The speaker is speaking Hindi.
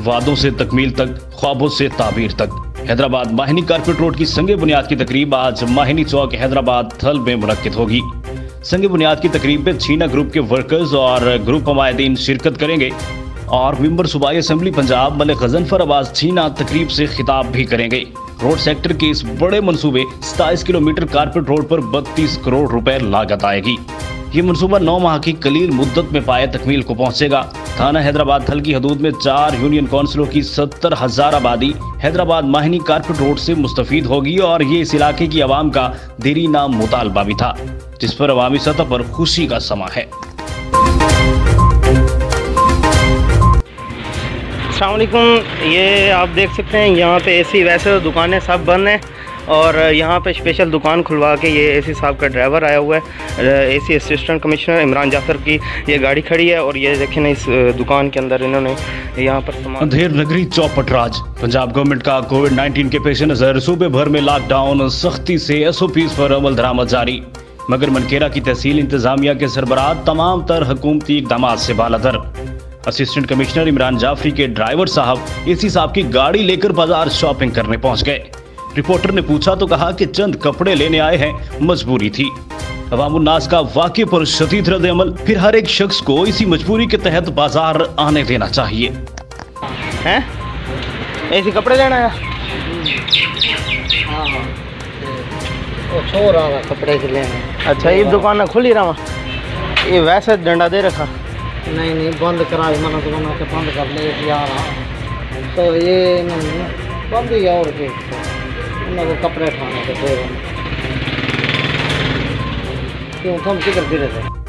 वादों से तकमील तक, ख्वाबों से ताबीर तक। हैदराबाद माहिनी कारपेट रोड की संगे बुनियाद की तकरीब आज माहिनी चौक हैदराबाद थल में मुनक्किद होगी। संगे बुनियाद की तकरीब में छीना ग्रुप के वर्कर्स और ग्रुप हमायदीन शिरकत करेंगे और मेंबर सूबाई असेंबली पंजाब मलिक गजनफर अब्बास छीना तकरीब से खिताब भी करेंगे। रोड सेक्टर के इस बड़े मंसूबे 27 किलोमीटर कारपेट रोड पर 32 करोड़ रुपए लागत आएगी। ये मंसूबा 9 माह की कलील मुद्दत में पाए तकमील को पहुंचेगा। थाना हैदराबाद थल की हदूद में 4 यूनियन काउंसिलों की 70,000 आबादी हैदराबाद माहिनी कारपेट रोड से मुस्तफीद होगी और ये इस इलाके की आवाम का देरीना मुतालबा भी था, जिस पर अवामी सतह पर खुशी का समा है। अस्सलाम वालेकुम। ये आप देख सकते हैं यहाँ पे एसी, वैसे तो दुकानें सब बंद हैं और यहाँ पे स्पेशल दुकान खुलवा के ये एसी साहब का ड्राइवर आया हुआ है। AC assistant commissioner Imran Jafar की ये गाड़ी खड़ी है और ये देखें ना, इस दुकान के अंदर इन्होंने यहाँ पर सामान। अंधेर नगरी चौपट राज। पंजाब गवर्नमेंट का कोविड-19 के पेश नज़र सूबे भर में लॉकडाउन, सख्ती से SOPs पर अमल दरामद जारी। मगर मनकेरा की तहसील इंतजामिया के सरबराह तमाम तर हुकूमती इक़दामात से बालातर। असिस्टेंट कमिश्नर इमरान जाफरी के ड्राइवर साहब एसी साहब की गाड़ी लेकर बाजार शॉपिंग करने पहुंच गए। रिपोर्टर ने पूछा तो कहा कि चंद कपड़े लेने आए हैं, मजबूरी थी। अवामुन्नास का वाक़े पर शदीद रद्द अमल। फिर हर एक शख्स को इसी मजबूरी के तहत बाजार आने देना चाहिए। हैं एसी कपड़े लेना है? हाँ, कपड़े के लेने। अच्छा, ये दुकान खुली रहा? ये वैसे डंडा दे रखा? नहीं बंद करा, मना तो बना के बंद कर ले यार। तो ये बंद ही और के उनको कपड़े उठाने के क्यों हम फिक्र दे रहे थे।